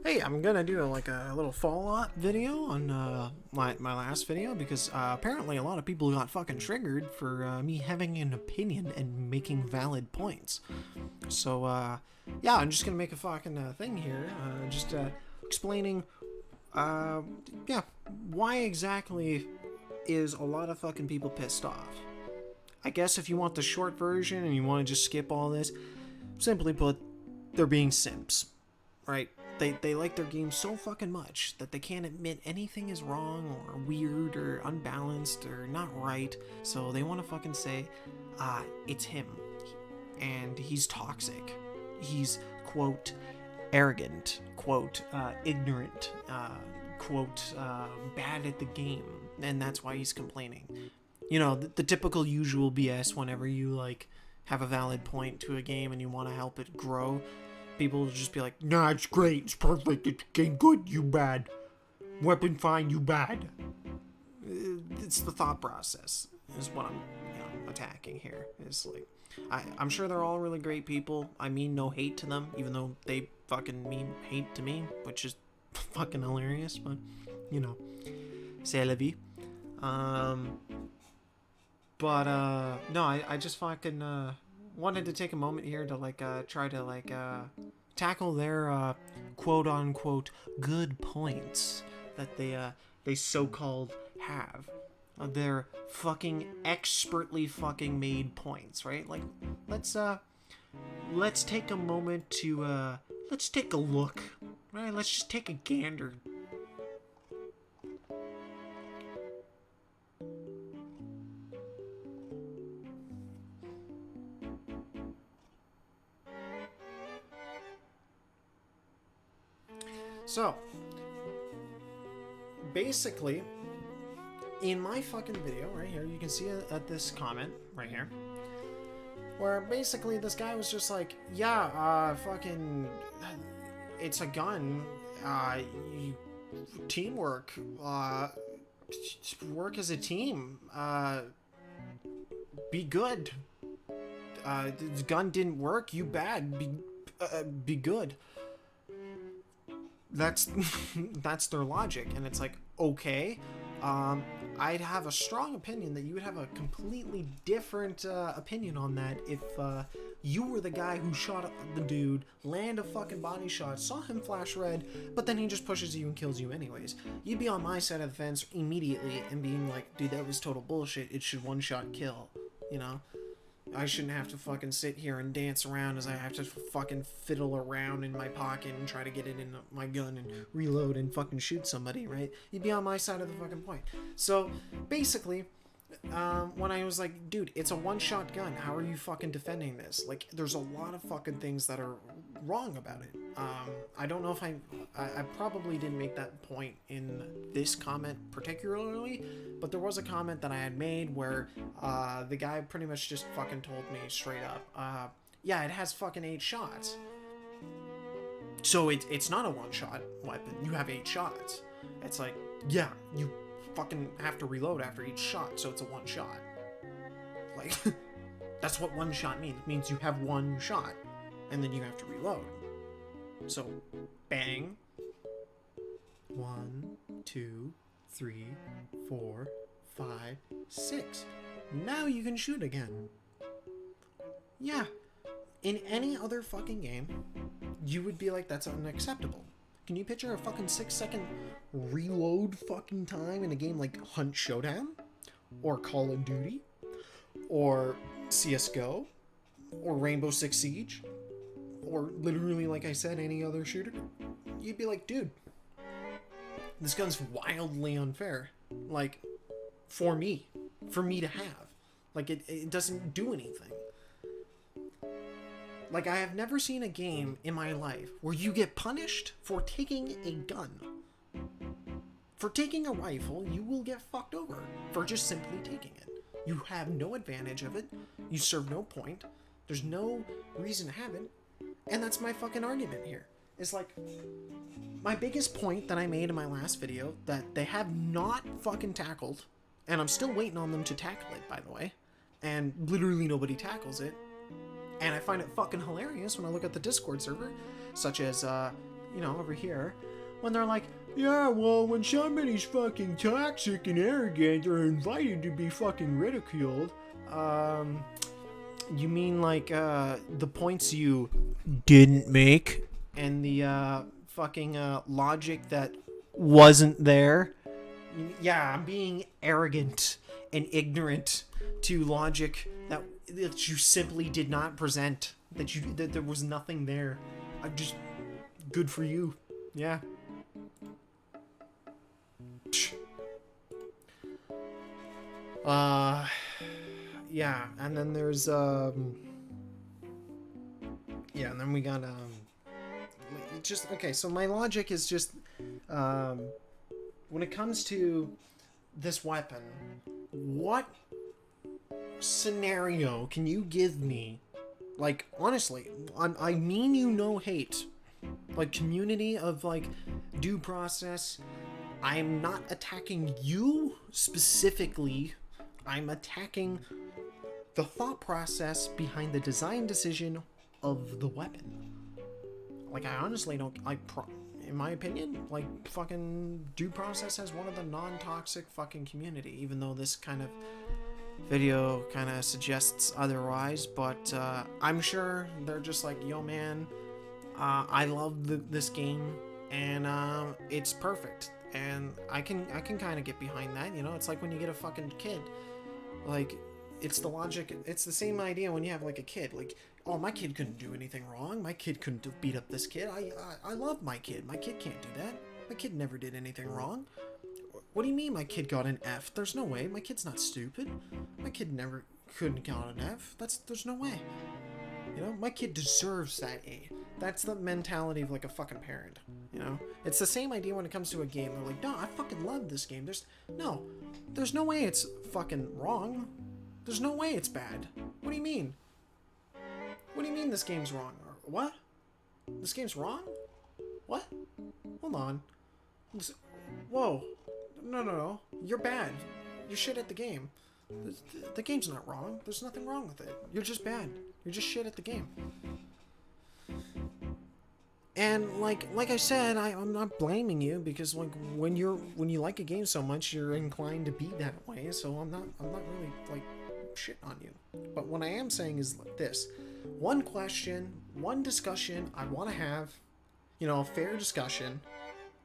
Hey, I'm gonna do like a little follow-up video on my last video because apparently a lot of people got fucking triggered for me having an opinion and making valid points. So yeah, I'm just gonna make a fucking thing here, just explaining yeah, why exactly is a lot of fucking people pissed off. I guess if you want the short version and you want to just skip all this, simply put, they're being simps, right? They like their game so fucking much that they can't admit anything is wrong or weird or unbalanced or not right. So they want to fucking say, it's him. And he's toxic. He's, quote, arrogant, quote, ignorant, quote, bad at the game. And that's why he's complaining. You know, the typical usual BS whenever you, like, have a valid point to a game and you want to help it grow. People will just be like, nah, it's great, it's perfect, it's game good, you bad. Weapon fine, you bad. It's the thought process, is what I'm, attacking here. It's like, I'm sure they're all really great people. I mean no hate to them, even though they fucking mean hate to me, which is fucking hilarious, but, c'est la vie. No, I just fucking, wanted to take a moment here to try to tackle their quote unquote good points that they so-called have. Their fucking expertly fucking made points, right? Like, let's take a moment to let's take a look, right? Let's just take a gander. So, basically, in my fucking video right here, you can see at this comment right here, where basically this guy was just like, yeah, fucking, it's a gun, teamwork, work as a team, be good, the gun didn't work, you bad, be good. That's their logic, and it's like, okay, I'd have a strong opinion that you would have a completely different opinion on that if you were the guy who shot the dude, land a fucking body shot, saw him flash red, but then he just pushes you and kills you anyways. You'd be on my side of the fence immediately and being like, dude, that was total bullshit, it should one-shot kill, you know? I shouldn't have to fucking sit here and dance around as I have to fucking fiddle around in my pocket and try to get it in my gun and reload and fucking shoot somebody, right? You'd be on my side of the fucking point. So, basically, when I was like, dude, it's a one-shot gun, how are you fucking defending this? Like, there's a lot of fucking things that are wrong about it. I don't know if I probably didn't make that point in this comment particularly, but there was a comment that I had made where the guy pretty much just fucking told me straight up, yeah, it has fucking 8 shots. So it's not a one-shot weapon, you have 8 shots. It's like, yeah, you fucking have to reload after each shot, so it's a one shot. Like, that's what one shot means. It means you have one shot, and then you have to reload. So, bang. 1, 2, 3, 4, 5, 6. Now you can shoot again. Yeah. In any other fucking game, you would be like, that's unacceptable. Can you picture a fucking 6-second reload fucking time in a game like Hunt Showdown? Or Call of Duty? Or CSGO? Or Rainbow Six Siege? Or literally, like I said, any other shooter? You'd be like, dude, this gun's wildly unfair. Like, for me to have. Like, it doesn't do anything. Like, I have never seen a game in my life where you get punished for taking a gun. For taking a rifle, you will get fucked over for just simply taking it. You have no advantage of it. You serve no point. There's no reason to have it. And that's my fucking argument here. It's like, my biggest point that I made in my last video that they have not fucking tackled, and I'm still waiting on them to tackle it, by the way, and literally nobody tackles it. And I find it fucking hilarious when I look at the Discord server, such as, you know, over here, when they're like, yeah, well, when somebody's fucking toxic and arrogant, they're invited to be fucking ridiculed. You mean like the points you didn't make and the fucking logic that wasn't there? Yeah, I'm being arrogant and ignorant to logic that you simply did not present. That there was nothing there. I'm just good for you. Yeah. Yeah, and then there's yeah, and then we got just okay, so my logic is just when it comes to this weapon, what scenario can you give me? Like, honestly, I mean you no hate. Like, community of, like, due process. I'm not attacking you specifically. I'm attacking the thought process behind the design decision of the weapon. Like, I honestly don't, in my opinion, like, fucking due process has one of the non-toxic fucking community, even though this kind of video kind of suggests otherwise, but I'm sure they're just like, yo man, I love this game, and it's perfect, and I can kind of get behind that, you know. It's like when you get a fucking kid, like, it's the logic, it's the same idea when you have like a kid, like, oh, my kid couldn't do anything wrong, my kid couldn't beat up this kid, I love my kid can't do that, my kid never did anything wrong. What do you mean my kid got an F? There's no way. My kid's not stupid. My kid never couldn't got an F. There's no way. You know, my kid deserves that A. That's the mentality of like a fucking parent. You know, it's the same idea when it comes to a game. They're like, no, I fucking love this game. There's no way it's fucking wrong. There's no way it's bad. What do you mean? What do you mean this game's wrong? Or what? This game's wrong? What? Hold on. Whoa. No. You're bad. You're shit at the game. The game's not wrong. There's nothing wrong with it. You're just bad. You're just shit at the game. And like I said, I'm not blaming you, because like when you like a game so much, you're inclined to be that way. So I'm not really like shit on you. But what I am saying is like this: one question, one discussion I want to have, you know, a fair discussion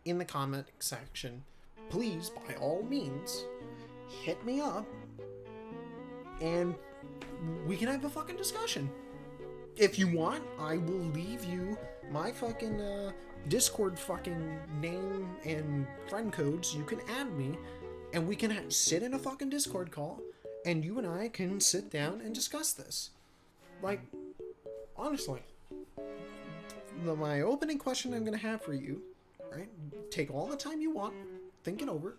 in the comment section. Please, by all means, hit me up, and we can have a fucking discussion. If you want, I will leave you my fucking Discord fucking name and friend codes. You can add me, and we can sit in a fucking Discord call, and you and I can sit down and discuss this. Like, honestly, my opening question I'm gonna have for you, right? Take all the time you want. Think it over.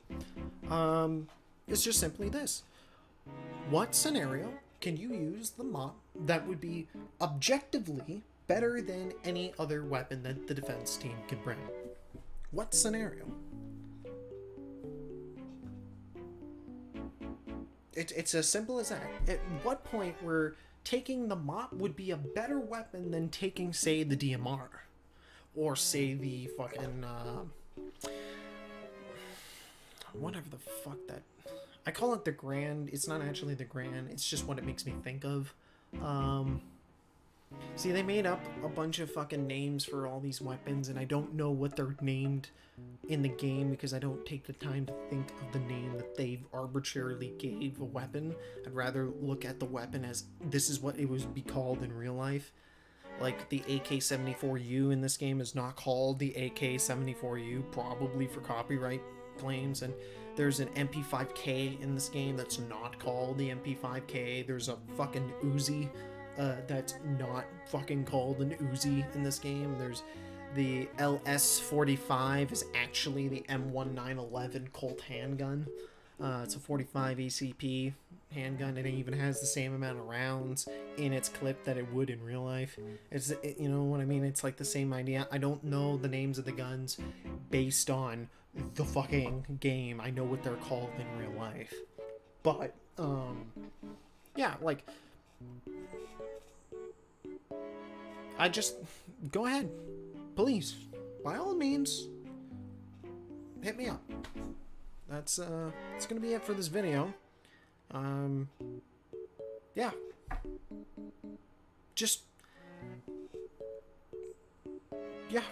It's just simply this: what scenario can you use the Mawp that would be objectively better than any other weapon that the defense team can bring? What scenario? It's as simple as that. At what point where taking the Mawp would be a better weapon than taking, say, the DMR, or say the fucking whatever the fuck that, I call it the Grand. It's not actually the Grand. It's just what it makes me think of. See, they made up a bunch of fucking names for all these weapons, and I don't know what they're named in the game because I don't take the time to think of the name that they've arbitrarily gave a weapon. I'd rather look at the weapon as this is what it would be called in real life. Like, the AK-74U in this game is not called the AK-74U, probably for copyright claims, and there's an MP5K in this game that's not called the MP5K. There's a fucking Uzi that's not fucking called an Uzi in this game. There's the LS-45 is actually the M1911 Colt handgun. It's a 45 ACP handgun, and it even has the same amount of rounds in its clip that it would in real life. You know what I mean? It's like the same idea. I don't know the names of the guns based on the fucking game. I know what they're called in real life. But, yeah, like, I just, go ahead. Please. by all means, hit me up. That's gonna be it for this video. Yeah. Just, yeah.